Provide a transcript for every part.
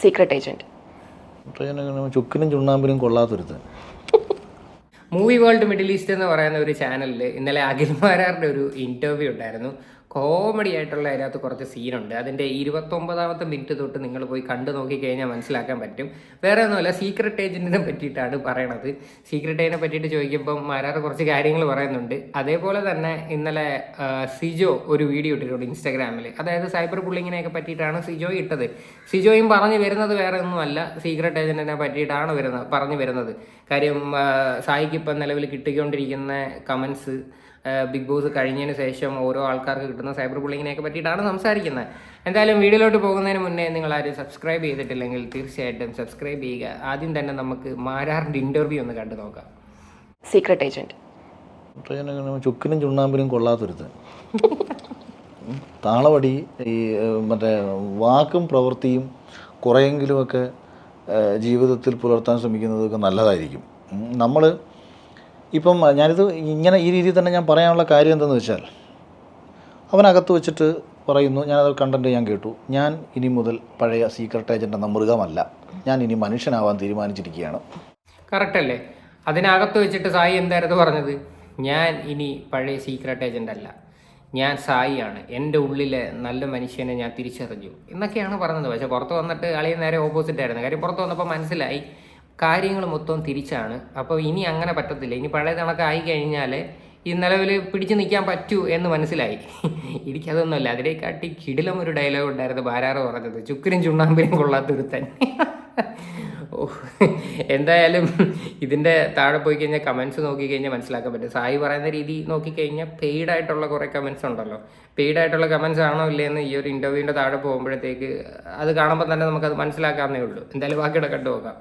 Secret agent. ചുക്കിനും ചുണ്ണാമ്പിനും കൊള്ളാത്തൊരുത്തൻ. മൂവി വേൾഡ് മിഡിൽ ഈസ്റ്റ് എന്ന് പറയുന്ന ഒരു ചാനലിൽ ഇന്നലെ അഖിൽ മാരാറിൻ്റെ ഒരു ഇൻ്റർവ്യൂ ഉണ്ടായിരുന്നു. കോമഡി ആയിട്ടുള്ള അതിനകത്ത് കുറച്ച് സീനുണ്ട്. അതിൻ്റെ 29ാമത്തെ മിനിറ്റ് തൊട്ട് നിങ്ങൾ പോയി കണ്ടു നോക്കിക്കഴിഞ്ഞാൽ മനസ്സിലാക്കാൻ പറ്റും. വേറെ ഒന്നുമല്ല, സീക്രട്ട് ഏജൻറ്റിനെ പറ്റിയിട്ടാണ് പറയണത്. സീക്രട്ട് ഏജൻറ്റിനെ പറ്റിയിട്ട് ചോദിക്കുമ്പം മാരാർ കുറച്ച് കാര്യങ്ങൾ പറയുന്നുണ്ട്. അതേപോലെ തന്നെ ഇന്നലെ സിജോ ഒരു വീഡിയോ ഇട്ടിട്ടുണ്ട് ഇൻസ്റ്റാഗ്രാമിൽ. അതായത് സൈബർ ബുള്ളിങ്ങിനെയൊക്കെ പറ്റിയിട്ടാണ് സിജോ ഇട്ടത്. സിജോയും പറഞ്ഞു വരുന്നത് വേറെ ഒന്നുമല്ല, സീക്രട്ട് ഏജൻറ്റിനെ പറ്റിയിട്ടാണ് പറഞ്ഞു വരുന്നത്. കാര്യം സായിക്ക് ഇപ്പം നിലവിൽ കിട്ടിക്കൊണ്ടിരിക്കുന്ന കമൻസ്, ബിഗ് ബോസ് കഴിഞ്ഞതിന് ശേഷം ഓരോ ആൾക്കാർക്ക് കിട്ടുന്ന സൈബർ ബുള്ളിങ്ങിനെയൊക്കെ പറ്റിയിട്ടാണ് സംസാരിക്കുന്നത്. എന്തായാലും വീഡിയോയിലോട്ട് പോകുന്നതിന് മുന്നേ നിങ്ങൾ ആരും സബ്സ്ക്രൈബ് ചെയ്തിട്ടില്ലെങ്കിൽ തീർച്ചയായിട്ടും സബ്സ്ക്രൈബ് ചെയ്യുക. ആദ്യം തന്നെ നമുക്ക് മാരാറിൻ്റെ ഇൻ്റർവ്യൂ ഒന്ന് കണ്ടു നോക്കാം. Secret agent. ചുക്കിനും ചുണ്ണാമ്പിനും കൊള്ളാത്തൊരുത്തൻ. താളവടി ഈ മറ്റേ വാക്കും പ്രവൃത്തിയും കുറേയെങ്കിലുമൊക്കെ ജീവിതത്തിൽ പുലർത്താൻ ശ്രമിക്കുന്നതൊക്കെ നല്ലതായിരിക്കും. നമ്മൾ ഇപ്പം ഞാനിത് ഇങ്ങനെ ഈ രീതിയിൽ തന്നെ ഞാൻ പറയാനുള്ള കാര്യം എന്തെന്ന് വെച്ചാൽ, അവനകത്ത് വെച്ചിട്ട് പറയുന്നു, ഞാനത് കണ്ടൻറ്റ് ഞാൻ കേട്ടു, ഞാൻ ഇനി മുതൽ പഴയ സീക്രട്ട് ഏജൻ്റ് എന്ന മൃഗമല്ല, ഞാൻ ഇനി മനുഷ്യനാവാൻ തീരുമാനിച്ചിരിക്കുകയാണ്. കറക്റ്റ് അല്ലേ? അതിനകത്ത് വെച്ചിട്ട് സായി എന്തായിരുന്നു പറഞ്ഞത്? ഞാൻ ഇനി പഴയ സീക്രട്ട് ഏജൻ്റ് അല്ല, ഞാൻ സായിയാണ്, എൻ്റെ ഉള്ളിലെ നല്ല മനുഷ്യനെ ഞാൻ തിരിച്ചറിഞ്ഞു എന്നൊക്കെയാണ് പറഞ്ഞത്. പക്ഷേ പുറത്ത് വന്നിട്ട് അളിയൻ നേരെ ഓപ്പോസിറ്റ് ആയിരുന്നു. കാര്യം പുറത്ത് വന്നപ്പോൾ മനസ്സിലായി കാര്യങ്ങൾ മൊത്തം തിരിച്ചാണ്. അപ്പോൾ ഇനി അങ്ങനെ പറ്റത്തില്ല, ഇനി പഴയ കണക്കായി കഴിഞ്ഞാൽ ഈ നിലവിൽ പിടിച്ചു നിൽക്കാൻ പറ്റൂ എന്ന് മനസ്സിലായി. എനിക്കതൊന്നുമല്ല, അതിനെക്കാട്ടി കിടിലം ഒരു ഡയലോഗ് ഉണ്ടായിരുന്നു ബാരാറ് പറഞ്ഞത്, ചുക്കിനും ചുണ്ണാമ്പിനും കൊള്ളാത്തൊരുത്തൻ. ഓ, എന്തായാലും ഇതിൻ്റെ താഴെ പോയി കഴിഞ്ഞാൽ കമൻസ് നോക്കിക്കഴിഞ്ഞാൽ മനസ്സിലാക്കാൻ പറ്റും. സായി പറയുന്ന രീതി നോക്കിക്കഴിഞ്ഞാൽ പെയ്ഡായിട്ടുള്ള കുറേ കമൻസ് ഉണ്ടല്ലോ. പെയ്ഡായിട്ടുള്ള കമൻസ് ആണോ ഇല്ലയെന്ന് ഈ ഒരു ഇൻ്റർവ്യൂവിൻ്റെ താഴെ പോകുമ്പോഴത്തേക്ക് അത് കാണുമ്പോൾ തന്നെ നമുക്കത് മനസ്സിലാക്കാവുന്നേ ഉള്ളൂ. എന്തായാലും ബാക്കിയുടെ കണ്ടു നോക്കാം.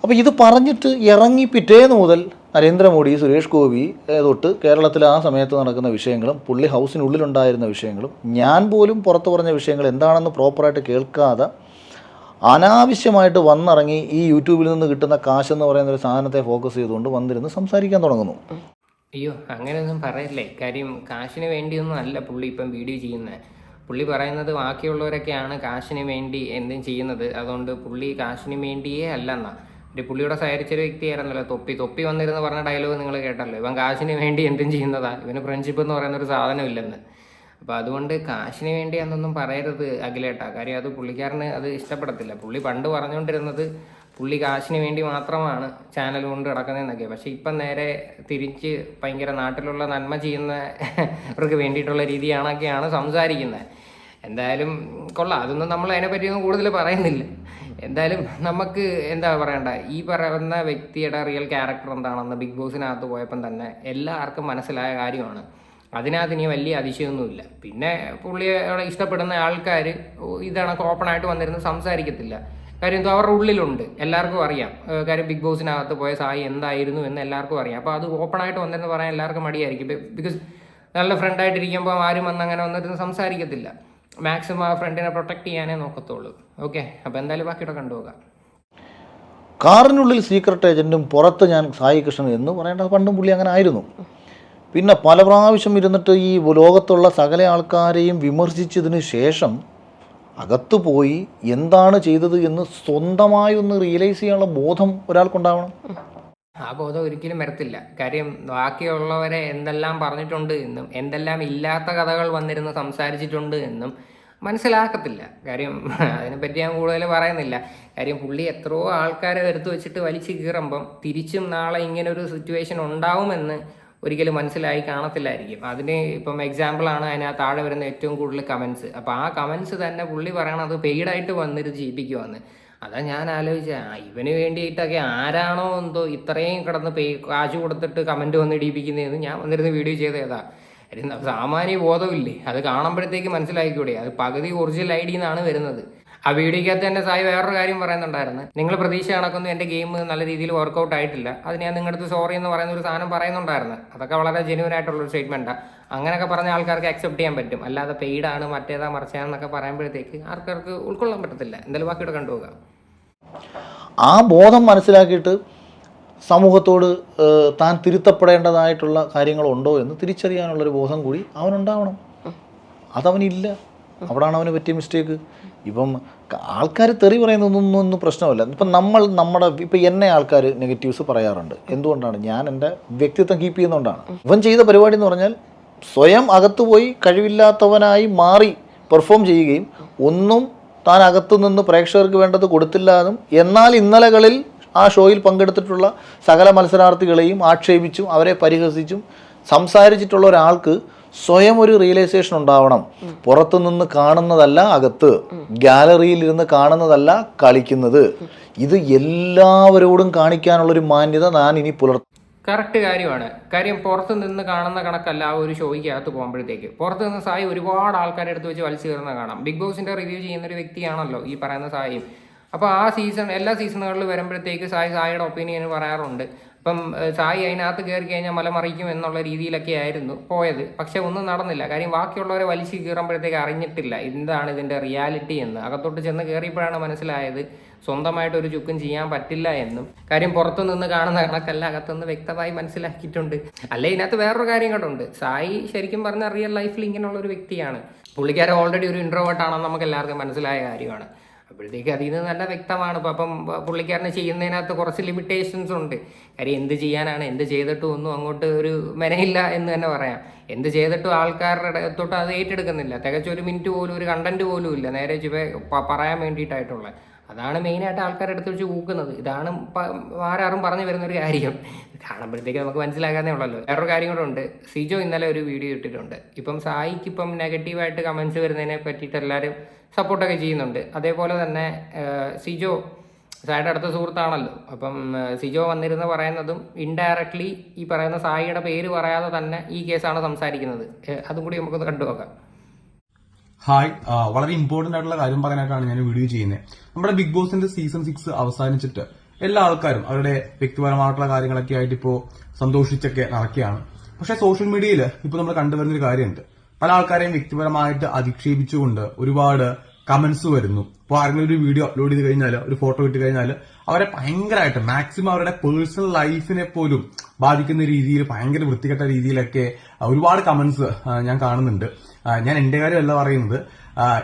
അപ്പോൾ ഇത് പറഞ്ഞിട്ട് ഇറങ്ങി പിറ്റേന്ന് മുതൽ നരേന്ദ്രമോദി, സുരേഷ് ഗോപി തൊട്ട് കേരളത്തിൽ ആ സമയത്ത് നടക്കുന്ന വിഷയങ്ങളും പുള്ളി ഹൗസിനുള്ളിലുണ്ടായിരുന്ന വിഷയങ്ങളും ഞാൻ പോലും പുറത്തു പറഞ്ഞ വിഷയങ്ങൾ എന്താണെന്ന് പ്രോപ്പറായിട്ട് കേൾക്കാതെ അനാവശ്യമായിട്ട് വന്നിറങ്ങി ഈ യൂട്യൂബിൽ നിന്ന് കിട്ടുന്ന കാശെന്ന് പറയുന്ന ഒരു സാധനത്തെ ഫോക്കസ് ചെയ്തുകൊണ്ട് വന്നിരുന്ന് സംസാരിക്കാൻ തുടങ്ങുന്നു. അയ്യോ, അങ്ങനെയൊന്നും പറയല്ലേ. കാര്യം കാശിന് വേണ്ടിയൊന്നും അല്ല പുള്ളി ഇപ്പം വീഡിയോ ചെയ്യുന്നത്. പുള്ളി പറയുന്നത് ബാക്കിയുള്ളവരൊക്കെയാണ് കാശിന് വേണ്ടി എന്തും ചെയ്യുന്നത്, അതുകൊണ്ട് പുള്ളി കാശിന് വേണ്ടിയേ അല്ലെന്നാ. പുള്ളിയുടെ സഹകരിച്ചൊരു വ്യക്തിയായിരുന്നല്ലോ തൊപ്പി വന്നിരുന്ന് പറഞ്ഞ ഡയലോഗ് നിങ്ങൾ കേട്ടല്ലോ. ഇവൻ കാശിന് വേണ്ടി എന്തും ചെയ്യുന്നതാ, ഇവന് ഫ്രണ്ട്ഷിപ്പ് എന്ന് പറയുന്നൊരു സാധനം ഇല്ലെന്ന്. അപ്പോൾ അതുകൊണ്ട് കാശിന് വേണ്ടി എന്നൊന്നും പറയരുത് അഖിലേട്ടാ. കാര്യം അത് പുള്ളിക്കാരന് അത് ഇഷ്ടപ്പെടത്തില്ല. പുള്ളി പണ്ട് പറഞ്ഞുകൊണ്ടിരുന്നത് പുള്ളി കാശിന് വേണ്ടി മാത്രമാണ് ചാനൽ കൊണ്ട് കിടക്കുന്നതെന്നൊക്കെ. പക്ഷേ ഇപ്പം നേരെ തിരിച്ച് ഭയങ്കര നാട്ടിലുള്ള നന്മ ചെയ്യുന്നവർക്ക് വേണ്ടിയിട്ടുള്ള രീതിയാണൊക്കെയാണ് സംസാരിക്കുന്നത്. എന്തായാലും കൊള്ളാം, അതൊന്നും നമ്മൾ അതിനെപ്പറ്റിയൊന്നും കൂടുതൽ പറയുന്നില്ല. എന്തായാലും നമുക്ക് എന്താ പറയണ്ട, ഈ പറയുന്ന വ്യക്തിയുടെ റിയൽ ക്യാരക്ടർ എന്താണെന്ന് ബിഗ് ബോസിനകത്ത് പോയപ്പം തന്നെ എല്ലാവർക്കും മനസ്സിലായ കാര്യമാണ്. അതിനകത്ത് ഇനി വലിയ അതിശയമൊന്നുമില്ല. പിന്നെ പുള്ളിയോടെ ഇഷ്ടപ്പെടുന്ന ആൾക്കാർ ഇതാണ് ഓപ്പണായിട്ട് വന്നിരുന്ന് സംസാരിക്കത്തില്ല. കാര്യം എന്തോ അവരുടെ ഉള്ളിലുണ്ട്, എല്ലാവർക്കും അറിയാം. കാര്യം ബിഗ് ബോസിനകത്ത് പോയ സായി എന്തായിരുന്നു എന്ന് എല്ലാവർക്കും അറിയാം. അപ്പോൾ അത് ഓപ്പണായിട്ട് വന്നിരുന്ന് പറയാൻ എല്ലാവർക്കും മടിയായിരിക്കും. ബിക്കോസ് നല്ല ഫ്രണ്ടായിട്ടിരിക്കുമ്പോൾ ആരും അങ്ങനെ വന്നിരുന്ന് സംസാരിക്കത്തില്ല. മാക്സിമം ആ ഫ്രണ്ടിനെ പ്രൊട്ടക്ട് ചെയ്യാനേ നോക്കത്തുള്ളൂ. ഓക്കെ, അപ്പോൾ എന്തായാലും ബാക്കിയുടെ കണ്ടുപോകാം. കാറിനുള്ളിൽ സീക്രട്ട് ഏജൻറ്റും പുറത്ത് ഞാൻ സായി കൃഷ്ണൻ എന്ന് പറയേണ്ടത് പണ്ടും പുള്ളി അങ്ങനെ ആയിരുന്നു. പിന്നെ പല പ്രാവശ്യം ഇരുന്നിട്ട് ഈ ലോകത്തുള്ള സകല ആൾക്കാരെയും വിമർശിച്ചതിന് ശേഷം അകത്തു പോയി എന്താണ് ചെയ്തത് എന്ന് സ്വന്തമായി ഒന്ന് റിയലൈസ് ചെയ്യാനുള്ള ബോധം ഒരാൾക്കുണ്ടാവണം. ആ ബോധം ഒരിക്കലും വരത്തില്ല. കാര്യം ബാക്കിയുള്ളവരെ എന്തെല്ലാം പറഞ്ഞിട്ടുണ്ട് എന്നും എന്തെല്ലാം ഇല്ലാത്ത കഥകൾ വന്നിരുന്ന് സംസാരിച്ചിട്ടുണ്ട് എന്നും മനസ്സിലാക്കത്തില്ല. കാര്യം അതിനെപ്പറ്റി ഞാൻ കൂടുതൽ പറയുന്നില്ല. കാര്യം പുള്ളി എത്രയോ ആൾക്കാരെ എടുത്തു വെച്ചിട്ട് വലിച്ചു കീറുമ്പം തിരിച്ചും നാളെ ഇങ്ങനൊരു സിറ്റുവേഷൻ ഉണ്ടാവുമെന്ന് ഒരിക്കലും മനസ്സിലായി കാണത്തില്ലായിരിക്കും. അതിന് ഇപ്പം എക്സാമ്പിളാണ് അതിനകത്ത് താഴെ വരുന്ന ഏറ്റവും കൂടുതൽ കമൻസ്. അപ്പോൾ ആ കമൻസ് തന്നെ പുള്ളി പറയണത് പെയ്ഡായിട്ട് വന്നിട്ട് ജീവിപ്പിക്കുമെന്ന്. അതാ ഞാൻ ആലോചിച്ചത്, ഇവന് വേണ്ടിയിട്ടൊക്കെ ആരാണോ എന്തോ ഇത്രയും കിടന്ന് കാശ് കൊടുത്തിട്ട് കമൻറ്റ് വന്ന് ഇടിപ്പിക്കുന്നതെന്ന് ഞാൻ വന്നിരുന്ന് വീഡിയോ ചെയ്തേതാ. സാമാന്യ ബോധമില്ലേ, അത് കാണുമ്പോഴത്തേക്ക് മനസ്സിലാക്കിക്കൂടെ, അത് പകുതി ഒറിജിനൽ ഐ ഡി എന്നാണ് വരുന്നത്. ആ വീഡിയോക്കകത്ത് തന്നെ സായി വേറൊരു കാര്യം പറയുന്നുണ്ടായിരുന്നു, നിങ്ങൾ പ്രതീക്ഷ കണക്കൊന്നും എൻ്റെ ഗെയിം നല്ല രീതിയിൽ വർക്കൗട്ട് ആയിട്ടില്ല, അത് ഞാൻ നിങ്ങളുടെ സോറി എന്ന് പറയുന്ന ഒരു സാധനം പറയുന്നുണ്ടായിരുന്നു. അതൊക്കെ വളരെ ജെന്യൂൻ ആയിട്ടുള്ളൊരു സ്റ്റേറ്റ്മെൻറ്റാണ്. അങ്ങനെയൊക്കെ പറഞ്ഞ ആൾക്കാർക്ക് അക്സെപ്റ്റ് ചെയ്യാൻ പറ്റും. അല്ലാതെ പെയ്ഡാണ് മറ്റേതാ മറിച്ചാന്നൊക്കെ പറയുമ്പോഴത്തേക്ക് ആൾക്കാർക്ക് ഉൾക്കൊള്ളാൻ പറ്റത്തില്ല. എന്തായാലും ബാക്കിയുടെ കണ്ടുപോകാം. ആ ബോധം മനസ്സിലാക്കിയിട്ട് സമൂഹത്തോട് താൻ തിരുത്തപ്പെടേണ്ടതായിട്ടുള്ള കാര്യങ്ങളുണ്ടോ എന്ന് തിരിച്ചറിയാനുള്ളൊരു ബോധം കൂടി അവനുണ്ടാവണം. അതവനില്ല. അവിടാണ് അവന് പറ്റിയ മിസ്റ്റേക്ക്. ഇപ്പം ആൾക്കാർ തെറി പറയുന്നതൊന്നും പ്രശ്നമല്ല. ഇപ്പം ഇപ്പം എന്നെ ആൾക്കാർ നെഗറ്റീവ്സ് പറയാറുണ്ട്. എന്തുകൊണ്ടാണ്? ഞാൻ എൻ്റെ വ്യക്തിത്വം കീപ്പ് ചെയ്യുന്നതുകൊണ്ടാണ്. ഇവൻ ചെയ്ത പരിപാടി എന്ന് പറഞ്ഞാൽ സ്വയം അകത്ത് പോയി കഴിവില്ലാത്തവനായി മാറി പെർഫോം ചെയ്യുകയും ഒന്നും താൻ അകത്തു നിന്ന് പ്രേക്ഷകർക്ക് വേണ്ടത് കൊടുത്തില്ല എന്നും, എന്നാൽ ഇന്നലകളിൽ ആ ഷോയിൽ പങ്കെടുത്തിട്ടുള്ള സകല മത്സരാർത്ഥികളെയും ആക്ഷേപിച്ചും അവരെ പരിഹസിച്ചും സംസാരിച്ചിട്ടുള്ള ഒരാൾക്ക് സ്വയം ഒരു റിയലൈസേഷൻ ഉണ്ടാവണം. പുറത്തുനിന്ന് കാണുന്നതല്ല അകത്ത്, ഗാലറിയിൽ ഇരുന്ന് കാണുന്നതല്ല കളിക്കുന്നത്. ഇത് എല്ലാവരോടും കാണിക്കാനുള്ളൊരു മാന്യത ഞാൻ ഇനി പുലർത്തും. കറക്റ്റ് കാര്യമാണ്. കാര്യം പുറത്ത് നിന്ന് കാണുന്ന കണക്കല്ല ആ ഒരു ഷോയ്ക്കകത്ത് പോകുമ്പോഴത്തേക്ക്. പുറത്ത് നിന്ന് സായി ഒരുപാട് ആൾക്കാരെ അടുത്ത് വെച്ച് വലിച്ചു കയറുന്ന കാണാം. ബിഗ് ബോസിന്റെ റിവ്യൂ ചെയ്യുന്ന ഒരു വ്യക്തിയാണല്ലോ ഈ പറയുന്ന സായിയും. അപ്പോൾ ആ എല്ലാ സീസണുകളിൽ വരുമ്പോഴത്തേക്ക് സായിയുടെ ഒപ്പീനിയൻ പറയാറുണ്ട്. അപ്പം സായി അതിനകത്ത് കയറി കഴിഞ്ഞാൽ മലമറിക്കും എന്നുള്ള രീതിയിലൊക്കെ ആയിരുന്നു പോയത്. പക്ഷെ ഒന്നും നടന്നില്ല. കാര്യം ബാക്കിയുള്ളവരെ വലിച്ചു കയറുമ്പോഴത്തേക്ക് അറിഞ്ഞിട്ടില്ല എന്താണ് ഇതിൻ്റെ റിയാലിറ്റി എന്ന്. അകത്തോട്ട് ചെന്ന് കയറിയപ്പോഴാണ് മനസ്സിലായത് സ്വന്തമായിട്ട് ഒരു ചുക്കും ചെയ്യാൻ പറ്റില്ല എന്നും. കാര്യം പുറത്തു നിന്ന് കാണുന്ന കണക്കല്ല അകത്തുനിന്ന് വ്യക്തമായി മനസ്സിലാക്കിയിട്ടുണ്ട്. അല്ലെ ഇതിനകത്ത് വേറൊരു കാര്യം കൂടെ. സായി ശരിക്കും പറഞ്ഞാൽ റിയൽ ലൈഫിൽ ഇങ്ങനെയുള്ള ഒരു വ്യക്തിയാണ്. പുള്ളിക്കാരൻ ഓൾറെഡി ഒരു ഇൻട്രോവേർട്ട് ആണെന്ന് നമുക്ക് എല്ലാവർക്കും മനസ്സിലായ കാര്യമാണ്. അപ്പോഴത്തേക്ക് അതിൽ നിന്ന് നല്ല വ്യക്തമാണ്. അപ്പം പുള്ളിക്കാരനെ ചെയ്യുന്നതിനകത്ത് കുറച്ച് ലിമിറ്റേഷൻസ് ഉണ്ട്. കാര്യം എന്ത് ചെയ്യാനാണ്, എന്ത് ചെയ്തിട്ടും ഒന്നും അങ്ങോട്ട് ഒരു മെനയില്ല എന്ന് തന്നെ പറയാം. എന്ത് ചെയ്തിട്ടും ആൾക്കാരുടെ തൊട്ട് അത് ഏറ്റെടുക്കുന്നില്ല. തികച്ച ഒരു മിനിറ്റ് പോലും ഒരു കണ്ടന്റ് പോലും ഇല്ല നേരെ പറയാൻ വേണ്ടിയിട്ടായിട്ടുള്ള. അതാണ് മെയിനായിട്ട് ആൾക്കാരുടെ അടുത്ത് വെച്ച് ഊക്കുന്നത്. ഇതാണ് ആരാറും പറഞ്ഞു വരുന്നൊരു കാര്യം. കാണുമ്പോഴത്തേക്ക് നമുക്ക് മനസ്സിലാക്കാന്നേ ഉള്ളല്ലോ. വേറൊരു കാര്യം കൂടെ ഉണ്ട്. സിജോ ഇന്നലെ ഒരു വീഡിയോ ഇട്ടിട്ടുണ്ട്. ഇപ്പം സായിക്ക് ഇപ്പം നെഗറ്റീവായിട്ട് കമൻസ് വരുന്നതിനെ പറ്റിയിട്ട് എല്ലാവരും സപ്പോർട്ടൊക്കെ ചെയ്യുന്നുണ്ട്. അതേപോലെ തന്നെ സിജോ സായിയുടെ അടുത്ത സുഹൃത്താണല്ലോ. അപ്പം സിജോ വന്നിരുന്ന് പറയുന്നതും ഇൻഡയറക്ട്ലി ഈ പറയുന്ന സായിയുടെ പേര് പറയാതെ തന്നെ ഈ കേസാണ് സംസാരിക്കുന്നത്. അതും കൂടി നമുക്കൊന്ന് കണ്ടുനോക്കാം. ഹായ്, വളരെ ഇമ്പോർട്ടന്റ് ആയിട്ടുള്ള കാര്യം പറയാനായിട്ടാണ് ഞാൻ വീഡിയോ ചെയ്യുന്നത്. നമ്മുടെ ബിഗ് ബോസിന്റെ സീസൺ 6 അവസാനിച്ചിട്ട് എല്ലാ ആൾക്കാരും അവരുടെ വ്യക്തിപരമായിട്ടുള്ള കാര്യങ്ങളൊക്കെ ആയിട്ട് ഇപ്പോ സന്തോഷിച്ചൊക്കെ നടക്കുകയാണ്. പക്ഷെ സോഷ്യൽ മീഡിയയിൽ ഇപ്പൊ നമ്മൾ കണ്ടുവരുന്നൊരു കാര്യമുണ്ട്. പല ആൾക്കാരെയും വ്യക്തിപരമായിട്ട് അധിക്ഷേപിച്ചുകൊണ്ട് ഒരുപാട് കമന്റ്സ് വരുന്നു. ഇപ്പോൾ ആരെങ്കിലും ഒരു വീഡിയോ അപ്ലോഡ് ചെയ്ത് കഴിഞ്ഞാൽ, ഒരു ഫോട്ടോ ഇട്ട് കഴിഞ്ഞാൽ അവരെ ഭയങ്കരമായിട്ട് മാക്സിമം അവരുടെ പേഴ്സണൽ ലൈഫിനെ പോലും ബാധിക്കുന്ന രീതിയിൽ ഭയങ്കര വൃത്തികെട്ട രീതിയിലൊക്കെ ഒരുപാട് കമന്റ്സ് ഞാൻ കാണുന്നുണ്ട്. ഞാൻ എന്റെ കാര്യമല്ല പറയുന്നത്.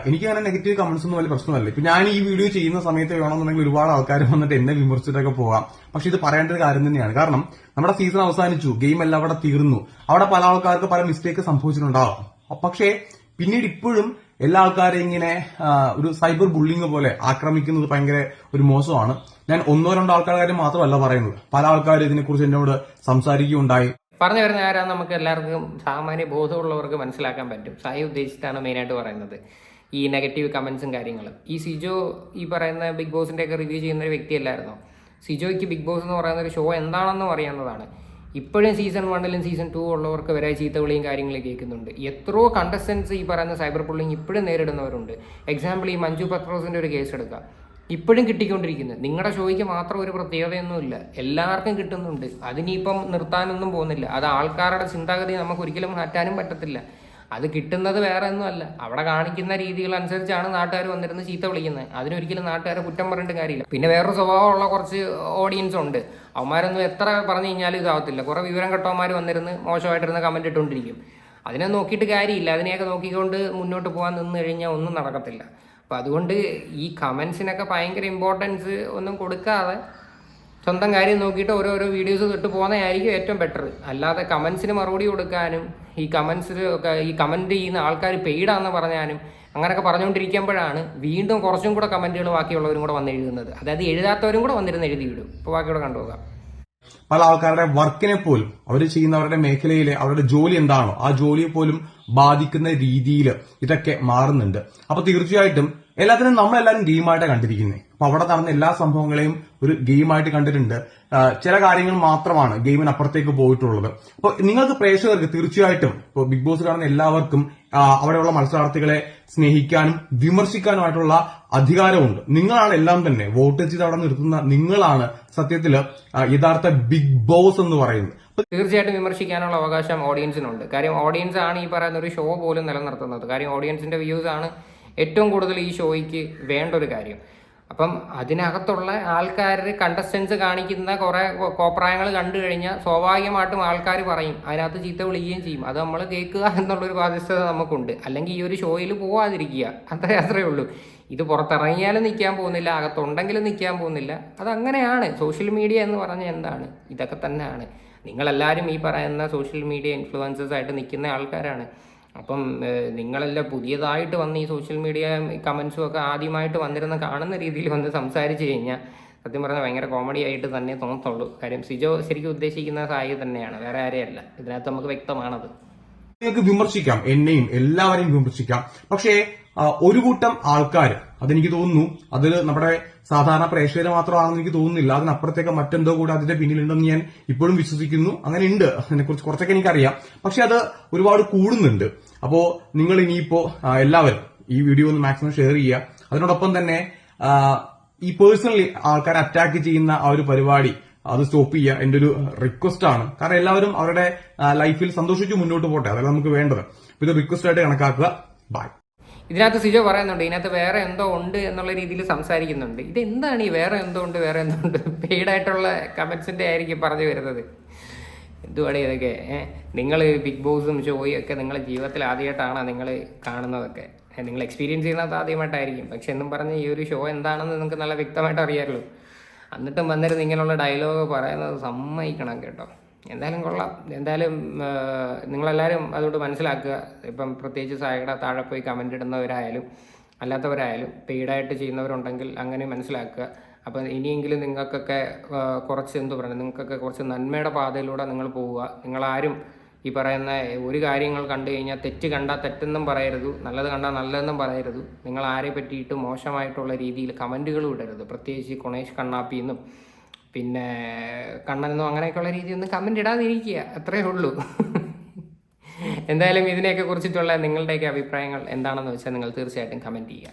എനിക്ക് അങ്ങനെ നെഗറ്റീവ് കമന്റ്സ് ഒന്നും വലിയ പ്രശ്നമല്ല. ഇപ്പൊ ഞാൻ ഈ വീഡിയോ ചെയ്യുന്ന സമയത്ത് വേണമെന്നുണ്ടെങ്കിൽ ഒരുപാട് ആൾക്കാർ വന്നിട്ട് എന്നെ വിമർശിച്ചിട്ടൊക്കെ പോവാം. പക്ഷെ ഇത് പറയേണ്ട ഒരു കാര്യം തന്നെയാണ്. കാരണം നമ്മുടെ സീസൺ അവസാനിച്ചു, ഗെയിം എല്ലാം അവിടെ തീർന്നു. അവിടെ പല ആൾക്കാർക്ക് പല മിസ്റ്റേക്ക് സംഭവിച്ചിട്ടുണ്ടാവാം. പക്ഷേ പിന്നീട് ഇപ്പോഴും എല്ലാ ആൾക്കാരെയും ഇങ്ങനെ ഒരു സൈബർ ബുള്ളിങ് പോലെ ആക്രമിക്കുന്നത് ഭയങ്കര ഒരു മോശമാണ്. ഞാൻ ഒന്നോ രണ്ടോ ആൾക്കാരുടെ കാര്യം മാത്രമല്ല പറയുന്നത്. പല ആൾക്കാരും ഇതിനെക്കുറിച്ച് എന്നോട് സംസാരിക്കുകയുണ്ടായി. പറഞ്ഞു വരുന്ന ആരാ നമുക്ക് എല്ലാവർക്കും സാമാന്യ ബോധമുള്ളവർക്ക് മനസ്സിലാക്കാൻ പറ്റും. സായി ഉദ്ദേശിച്ചിട്ടാണ് മെയിനായിട്ട് പറയുന്നത് ഈ നെഗറ്റീവ് കമന്റ്സും കാര്യങ്ങളും. ഈ സിജോ ഈ പറയുന്ന ബിഗ് ബോസിന്റെ ഒക്കെ റിവ്യൂ ചെയ്യുന്ന ഒരു വ്യക്തിയല്ലായിരുന്നോ? സിജോയ്ക്ക് ബിഗ് ബോസ് എന്ന് പറയുന്ന ഒരു ഷോ എന്താണെന്നും അറിയാവുന്നതാണ്. ഇപ്പോഴും സീസൺ 1ലും സീസൺ 2 ഉള്ളവർക്ക് വരെ ചീത്തവിളിയും കാര്യങ്ങളും കേൾക്കുന്നുണ്ട്. എത്രയോ കണ്ടസ്റ്റൻസ് ഈ പറയുന്ന സൈബർ ബുള്ളിങ് ഇപ്പോഴും നേരിടുന്നവരുണ്ട്. എക്സാമ്പിൾ ഈ മഞ്ജു പത്രോസിന്റെ ഒരു കേസ് എടുക്കാം. ഇപ്പോഴും കിട്ടിക്കൊണ്ടിരിക്കുന്നത്. നിങ്ങളുടെ ഷോയ്ക്ക് മാത്രം ഒരു പ്രത്യേകതയൊന്നുമില്ല, എല്ലാവർക്കും കിട്ടുന്നുണ്ട്. അതിനിപ്പം നിർത്താനൊന്നും പോകുന്നില്ല. അത് ആൾക്കാരുടെ ചിന്താഗതി നമുക്ക് ഒരിക്കലും മാറ്റാനും പറ്റത്തില്ല. അത് കിട്ടുന്നത് വേറെ ഒന്നുമല്ല, അവിടെ കാണിക്കുന്ന രീതികൾ അനുസരിച്ചാണ് നാട്ടുകാർ വന്നിരുന്ന് ചീത്ത വിളിക്കുന്നത്. അതിനൊരിക്കലും നാട്ടുകാരെ കുറ്റം പറഞ്ഞിട്ട് കാര്യമില്ല. പിന്നെ വേറൊരു സ്വഭാവമുള്ള കുറച്ച് ഓഡിയൻസ് ഉണ്ട്. അവന്മാരൊന്നും എത്ര പറഞ്ഞു കഴിഞ്ഞാലും ഇതാവത്തില്ല. കുറെ വിവരം കെട്ടവന്മാർ വന്നിരുന്ന് മോശമായിട്ടിരുന്ന് കമന്റ് ഇട്ടുകൊണ്ടിരിക്കും. അതിനെ നോക്കിയിട്ട് കാര്യമില്ല. അതിനെയൊക്കെ നോക്കിക്കൊണ്ട് മുന്നോട്ട് പോകാൻ നിന്ന് കഴിഞ്ഞാൽ ഒന്നും നടക്കത്തില്ല. അപ്പം അതുകൊണ്ട് ഈ കമൻസിനൊക്കെ ഭയങ്കര ഇമ്പോർട്ടൻസ് ഒന്നും കൊടുക്കാതെ സ്വന്തം കാര്യം നോക്കിയിട്ട് ഓരോരോ വീഡിയോസ് തൊട്ട് പോകുന്നതായിരിക്കും ഏറ്റവും ബെറ്റർ. അല്ലാതെ കമൻസിന് മറുപടി കൊടുക്കാനും ഈ കമൻറ്റ് ചെയ്യുന്ന ആൾക്കാർ പെയ്ഡാന്ന് പറഞ്ഞാലും അങ്ങനെയൊക്കെ പറഞ്ഞുകൊണ്ടിരിക്കുമ്പോഴാണ് വീണ്ടും കുറച്ചും കൂടെ കമൻറ്റുകൾ ബാക്കിയുള്ളവരും കൂടെ വന്ന് എഴുതുന്നത്. അതായത് എഴുതാത്തവരും കൂടെ വന്നിരുന്ന് എഴുതി വിടും. ഇപ്പോൾ ബാക്കിയോടെ കണ്ടുപോകാം. പല ആൾക്കാരുടെ വർക്കിനെ പോലും, അവർ ചെയ്യുന്ന അവരുടെ മേഖലയിലെ അവരുടെ ജോലി എന്താണോ ആ ജോലിയെ പോലും ബാധിക്കുന്ന രീതിയിൽ ഇതൊക്കെ മാറുന്നുണ്ട്. അപ്പൊ തീർച്ചയായിട്ടും എല്ലാത്തിനും നമ്മളെല്ലാവരും ഗെയിമായിട്ട് കണ്ടിരിക്കുന്നത്. അപ്പൊ അവിടെ നടന്ന എല്ലാ സംഭവങ്ങളെയും ഒരു ഗെയിമായിട്ട് കണ്ടിട്ടുണ്ട്. ചില കാര്യങ്ങൾ മാത്രമാണ് ഗെയിമിനപ്പുറത്തേക്ക് പോയിട്ടുള്ളത്. അപ്പൊ നിങ്ങൾക്ക് പ്രേക്ഷകർക്ക് തീർച്ചയായിട്ടും ഇപ്പോൾ ബിഗ് ബോസ് കാണുന്ന എല്ലാവർക്കും അവിടെയുള്ള മത്സരാർത്ഥികളെ സ്നേഹിക്കാനും വിമർശിക്കാനുമായിട്ടുള്ള അധികാരമുണ്ട്. നിങ്ങളാണ് എല്ലാം തന്നെ വോട്ട് ചെയ്ത് അവിടെ നിർത്തുന്ന നിങ്ങളാണ് സത്യത്തില് യഥാർത്ഥ ബിഗ് ബോസ് എന്ന് പറയുന്നത്. തീർച്ചയായിട്ടും വിമർശിക്കാനുള്ള അവകാശം ഓഡിയൻസിനുണ്ട്. കാര്യം ഓഡിയൻസ് ആണ് ഈ പറയുന്ന ഒരു ഷോ പോലും നിലനിർത്തുന്നത്. കാര്യം ഓഡിയൻസിന്റെ വ്യൂസ് ആണ് ഏറ്റവും കൂടുതൽ ഈ ഷോയ്ക്ക് വേണ്ട ഒരു കാര്യം. അപ്പം അതിനകത്തുള്ള ആൾക്കാർ കണ്ടസ്റ്റൻസ് കാണിക്കുന്ന കുറേ കോപ്രായങ്ങൾ കണ്ടു കഴിഞ്ഞാൽ സ്വാഭാവികമായിട്ടും ആൾക്കാർ പറയും, അതിനകത്ത് ചീത്ത വിളിക്കുകയും ചെയ്യും. അത് നമ്മൾ കേൾക്കുക എന്നുള്ളൊരു ബാധ്യത നമുക്കുണ്ട്. അല്ലെങ്കിൽ ഈ ഒരു ഷോയിൽ പോവാതിരിക്കുക, അത്രേ ഉള്ളൂ. ഇത് പുറത്തിറങ്ങിയാലും നിൽക്കാൻ പോകുന്നില്ല, അകത്തുണ്ടെങ്കിലും നിൽക്കാൻ പോകുന്നില്ല. അതങ്ങനെയാണ്. സോഷ്യൽ മീഡിയ എന്ന് പറഞ്ഞാൽ എന്താണ്? ഇതൊക്കെ തന്നെയാണ്. നിങ്ങളെല്ലാവരും ഈ പറയുന്ന സോഷ്യൽ മീഡിയ ഇൻഫ്ലുവൻസേഴ്സായിട്ട് നിൽക്കുന്ന ആൾക്കാരാണ്. അപ്പം നിങ്ങളെല്ലാം പുതിയതായിട്ട് വന്ന് ഈ സോഷ്യൽ മീഡിയ കമൻസും ഒക്കെ ആദ്യമായിട്ട് വന്നിരുന്ന കാണുന്ന രീതിയിൽ വന്ന് സംസാരിച്ച് കഴിഞ്ഞാൽ സത്യം പറഞ്ഞാൽ ഭയങ്കര കോമഡി ആയിട്ട് തന്നെ തോന്നത്തുള്ളൂ. കാര്യം സിജോ ശരിക്കും ഉദ്ദേശിക്കുന്ന സായി തന്നെയാണ്, വേറെ ആരെയല്ല. ഇതിനകത്ത് നമുക്ക് വ്യക്തമാണത്. നിങ്ങൾക്ക് വിമർശിക്കാം, എന്നെയും എല്ലാവരെയും വിമർശിക്കാം. പക്ഷേ ഒരു കൂട്ടം ആൾക്കാർ, അതെനിക്ക് തോന്നുന്നു അത് നമ്മുടെ സാധാരണ പ്രേക്ഷകരെ മാത്രമാണെന്ന് എനിക്ക് തോന്നുന്നില്ല. അതിനപ്പുറത്തേക്ക് മറ്റെന്തോ കൂടെ അതിന്റെ പിന്നിലുണ്ടെന്ന് ഞാൻ ഇപ്പോഴും വിശ്വസിക്കുന്നു. അങ്ങനെ ഉണ്ട്, അതിനെക്കുറിച്ച് കുറച്ചൊക്കെ എനിക്കറിയാം. പക്ഷെ അത് ഒരുപാട് കൂടുന്നുണ്ട്. അപ്പോ നിങ്ങൾ ഇനിയിപ്പോ എല്ലാവരും ഈ വീഡിയോ ഒന്ന് മാക്സിമം ഷെയർ ചെയ്യുക. അതിനോടൊപ്പം തന്നെ ഈ പേഴ്സണലി ആൾക്കാരെ അറ്റാക്ക് ചെയ്യുന്ന ആ ഒരു പരിപാടി അത് സ്റ്റോപ്പ് ചെയ്യുക. എന്റെ ഒരു റിക്വസ്റ്റ് ആണ്. കാരണം എല്ലാവരും അവരുടെ ലൈഫിൽ സന്തോഷിച്ച് മുന്നോട്ട് പോട്ടെ, അതല്ല നമുക്ക് വേണ്ടത്. ഇത് റിക്വസ്റ്റ് ആയിട്ട് കണക്കാക്കുക. ബൈ. ഇതിനകത്ത് സിജോ പറയുന്നുണ്ട്, ഇതിനകത്ത് വേറെ എന്തോ ഉണ്ട് എന്നുള്ള രീതിയിൽ സംസാരിക്കുന്നുണ്ട്. ഇതെന്താണ് ഈ വേറെ എന്തോ ഉണ്ട് പെയ്ഡായിട്ടുള്ള കമൻസിന്റെ ആയിരിക്കും പറഞ്ഞു വരുന്നത്. എന്തുവാണ് ഇതൊക്കെ? നിങ്ങൾ ബിഗ് ബോസും ഷോയും ഒക്കെ നിങ്ങളുടെ ജീവിതത്തിൽ ആദ്യമായിട്ടാണ് നിങ്ങൾ കാണുന്നതൊക്കെ. നിങ്ങൾ എക്സ്പീരിയൻസ് ചെയ്യുന്നത് ആദ്യമായിട്ടായിരിക്കും. പക്ഷെ എന്നും പറഞ്ഞ് ഈ ഒരു ഷോ എന്താണെന്ന് നിങ്ങൾക്ക് നല്ല വ്യക്തമായിട്ട് അറിയാമല്ലോ. എന്നിട്ടും വന്നിരുന്ന് ഇങ്ങനെയുള്ള ഡയലോഗ് പറയുന്നത് സമ്മതിക്കണം കേട്ടോ. എന്തായാലും കൊള്ളാം. എന്തായാലും നിങ്ങളെല്ലാവരും അതുകൊണ്ട് മനസ്സിലാക്കുക. ഇപ്പം പ്രത്യേകിച്ച് സായിയുടെ താഴെ പോയി കമൻ്റ് ഇടുന്നവരായാലും അല്ലാത്തവരായാലും പെയ്ഡായിട്ട് ചെയ്യുന്നവരുണ്ടെങ്കിൽ അങ്ങനെ മനസ്സിലാക്കുക. അപ്പം ഇനിയെങ്കിലും നിങ്ങൾക്കൊക്കെ കുറച്ച് നിങ്ങൾക്കൊക്കെ കുറച്ച് നന്മയുടെ പാതയിലൂടെ നിങ്ങൾ പോവുക. നിങ്ങളാരും ഈ പറയുന്ന ഒരു കാര്യങ്ങൾ കണ്ടു കഴിഞ്ഞാൽ തെറ്റ് കണ്ടാൽ തെറ്റെന്നും പറയരുത്, നല്ലത് കണ്ടാൽ നല്ലതെന്നും പറയരുത്. നിങ്ങൾ ആരെ പറ്റിയിട്ട് മോശമായിട്ടുള്ള രീതിയിൽ കമൻറ്റുകൾ വിടരുത്. പ്രത്യേകിച്ച് കൊണേഷ് കണ്ണാപ്പിന്നും പിന്നെ കണ്ണനെന്നും അങ്ങനെയൊക്കെയുള്ള രീതിയൊന്നും കമൻ്റ് ഇടാതിരിക്കുക, അത്രയേ ഉള്ളൂ. എന്തായാലും ഇതിനെയൊക്കെ കുറിച്ചിട്ടുള്ള നിങ്ങളുടെയൊക്കെ അഭിപ്രായങ്ങൾ എന്താണെന്ന് വെച്ചാൽ നിങ്ങൾ തീർച്ചയായിട്ടും കമൻറ്റ് ചെയ്യുക.